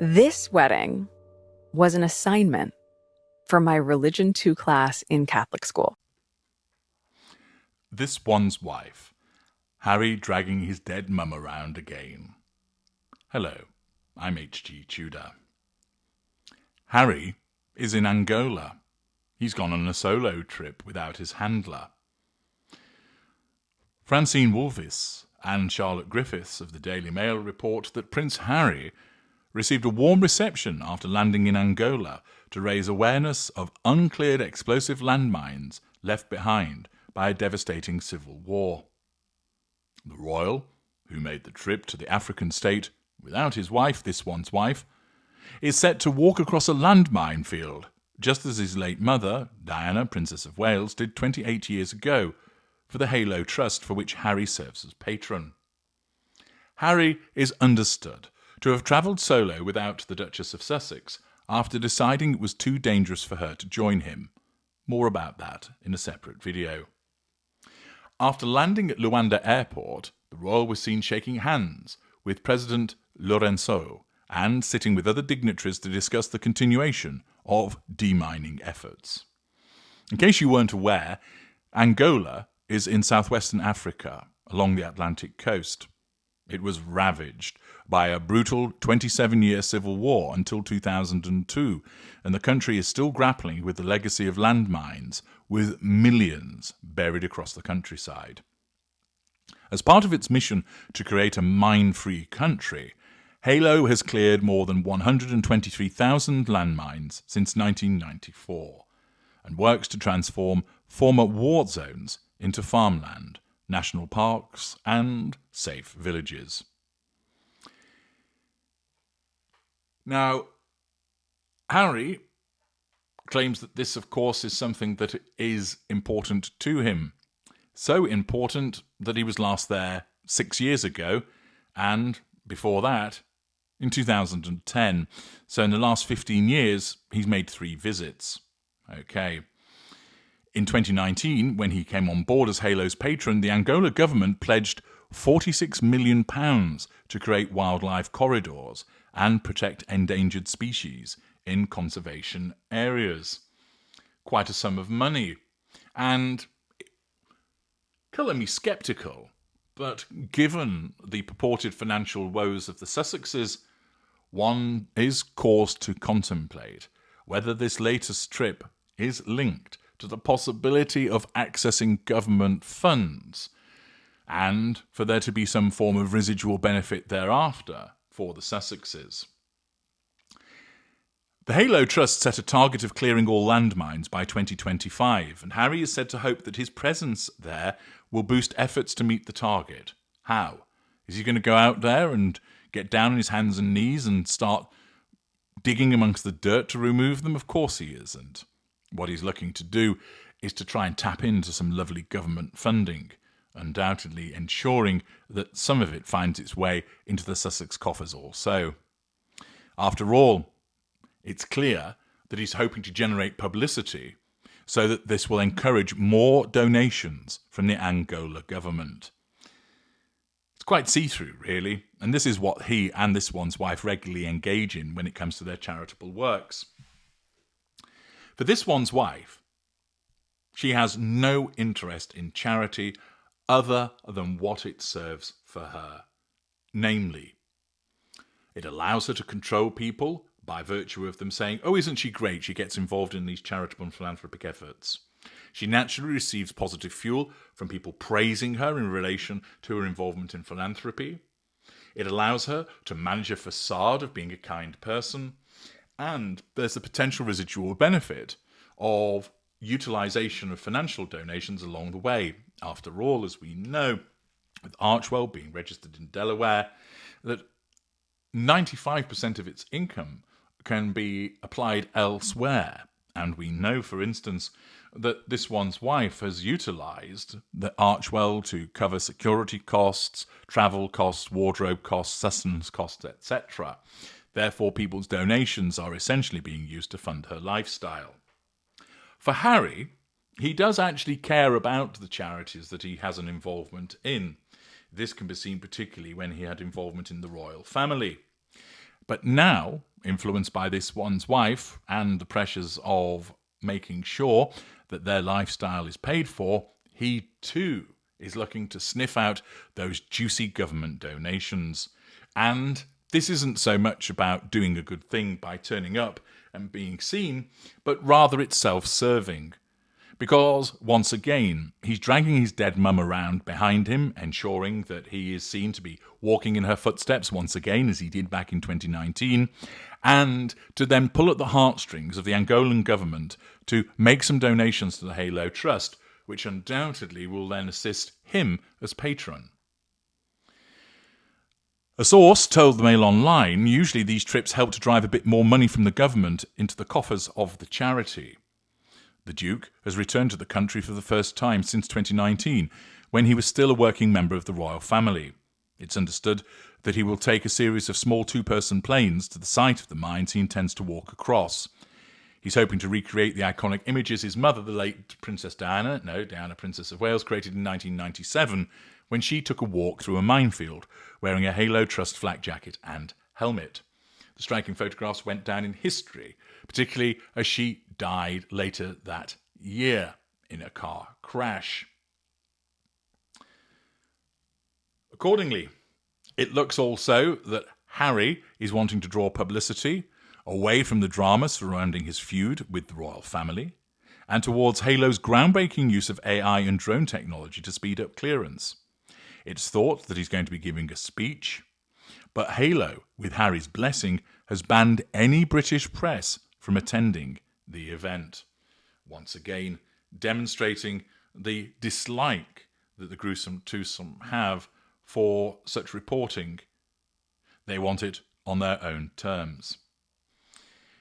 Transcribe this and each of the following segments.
This wedding was an assignment for my Religion 2 class in Catholic school. This one's wife. Harry dragging his dead mum around again. Hello, I'm H.G. Tudor. Harry is in Angola. He's gone on a solo trip without his handler. Francine Woolvis and Charlotte Griffiths of the Daily Mail report that Prince Harry received a warm reception after landing in Angola to raise awareness of uncleared explosive landmines left behind by a devastating civil war. The royal, who made the trip to the African state without his wife, this one's wife, is set to walk across a landmine field, just as his late mother, Diana, Princess of Wales, did 28 years ago for the Halo Trust, for which Harry serves as patron. Harry is understood to have travelled solo without the Duchess of Sussex after deciding it was too dangerous for her to join him. More about that in a separate video. After landing at Luanda Airport, the royal was seen shaking hands with President Lourenço and sitting with other dignitaries to discuss the continuation of demining efforts. In case you weren't aware, Angola is in southwestern Africa along the Atlantic coast. It was ravaged by a brutal 27-year civil war until 2002, and the country is still grappling with the legacy of landmines, with millions buried across the countryside. As part of its mission to create a mine-free country, Halo has cleared more than 123,000 landmines since 1994 and works to transform former war zones into farmland, national parks, and safe villages. Now, Harry claims that this, of course, is something that is important to him. So important that he was last there 6 years ago, and before that, in 2010. So in the last 15 years, he's made 3 visits. Okay. In 2019, when he came on board as Halo's patron, the Angola government pledged £46 million to create wildlife corridors and protect endangered species in conservation areas. Quite a sum of money. And colour me sceptical, but given the purported financial woes of the Sussexes, one is caused to contemplate whether this latest trip is linked to the possibility of accessing government funds and for there to be some form of residual benefit thereafter for the Sussexes. The Halo Trust set a target of clearing all landmines by 2025, and Harry is said to hope that his presence there will boost efforts to meet the target. How? Is he going to go out there and get down on his hands and knees and start digging amongst the dirt to remove them? Of course he isn't. What he's looking to do is to try and tap into some lovely government funding, undoubtedly ensuring that some of it finds its way into the Sussex coffers also. After all, it's clear that he's hoping to generate publicity so that this will encourage more donations from the Angola government. It's quite see-through, really, and this is what he and this one's wife regularly engage in when it comes to their charitable works. For this one's wife, she has no interest in charity other than what it serves for her. Namely, it allows her to control people by virtue of them saying, oh, isn't she great? She gets involved in these charitable and philanthropic efforts. She naturally receives positive fuel from people praising her in relation to her involvement in philanthropy. It allows her to manage a facade of being a kind person. And there's the potential residual benefit of utilisation of financial donations along the way. After all, as we know, with Archwell being registered in Delaware, that 95% of its income can be applied elsewhere. And we know, for instance, that this one's wife has utilised the Archwell to cover security costs, travel costs, wardrobe costs, sustenance costs, etc. Therefore, people's donations are essentially being used to fund her lifestyle. For Harry, he does actually care about the charities that he has an involvement in. This can be seen particularly when he had involvement in the royal family. But now, influenced by this one's wife and the pressures of making sure that their lifestyle is paid for, he too is looking to sniff out those juicy government donations. And this isn't so much about doing a good thing by turning up and being seen, but rather it's self-serving. Because, once again, he's dragging his dead mum around behind him, ensuring that he is seen to be walking in her footsteps once again, as he did back in 2019, and to then pull at the heartstrings of the Angolan government to make some donations to the Halo Trust, which undoubtedly will then assist him as patron. A source told the Mail Online usually these trips help to drive a bit more money from the government into the coffers of the charity. The Duke has returned to the country for the first time since 2019, when he was still a working member of the royal family. It's understood that he will take a series of small two-person planes to the site of the mines he intends to walk across. He's hoping to recreate the iconic images his mother, the late Princess Diana, Princess of Wales, created in 1997, when she took a walk through a minefield, wearing a Halo Trust flak jacket and helmet. The striking photographs went down in history, particularly as she died later that year in a car crash. Accordingly, it looks also that Harry is wanting to draw publicity away from the drama surrounding his feud with the royal family and towards Halo's groundbreaking use of AI and drone technology to speed up clearance. It's thought that he's going to be giving a speech, but Halo, with Harry's blessing, has banned any British press from attending the event, once again demonstrating the dislike that the gruesome twosome have for such reporting. They want it on their own terms.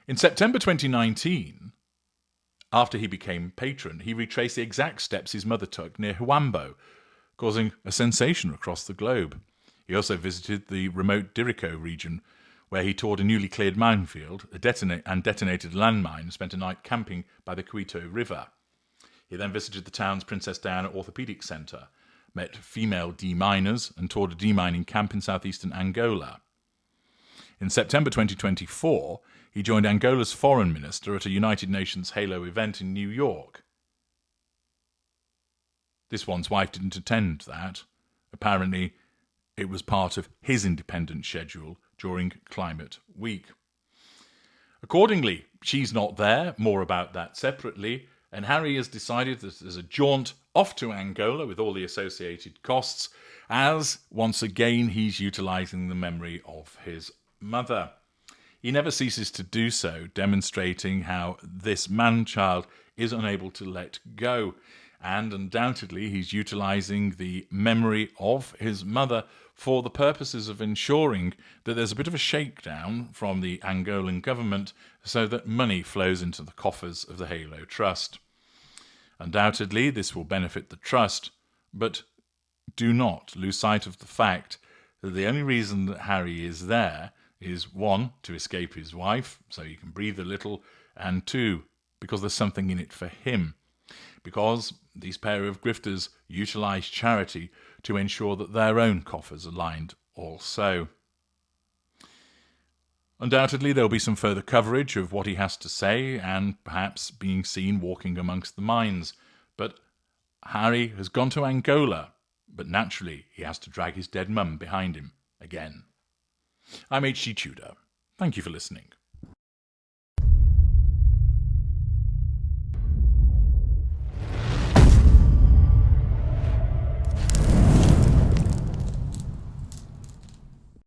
In September 2019, after he became patron, he retraced the exact steps his mother took near Huambo, causing a sensation across the globe. He also visited the remote Dirico region, where he toured a newly cleared minefield, detonated a landmine, and spent a night camping by the Quito River. He then visited the town's Princess Diana Orthopedic Centre, met female deminers, and toured a demining camp in southeastern Angola. In September 2024, he joined Angola's foreign minister at a United Nations Halo event in New York. This one's wife didn't attend that. Apparently, it was part of his independent schedule during Climate Week. Accordingly, she's not there, more about that separately, and Harry has decided that as a jaunt off to Angola with all the associated costs, as once again he's utilising the memory of his mother. He never ceases to do so, demonstrating how this man-child is unable to let go. And undoubtedly he's utilising the memory of his mother for the purposes of ensuring that there's a bit of a shakedown from the Angolan government so that money flows into the coffers of the Halo Trust. Undoubtedly this will benefit the Trust, but do not lose sight of the fact that the only reason that Harry is there is, one, to escape his wife, so he can breathe a little, and two, because there's something in it for him. Because these pair of grifters utilise charity to ensure that their own coffers are lined also. Undoubtedly there will be some further coverage of what he has to say and perhaps being seen walking amongst the mines. But Harry has gone to Angola, but naturally he has to drag his dead mum behind him again. I'm H.G. Tudor. Thank you for listening.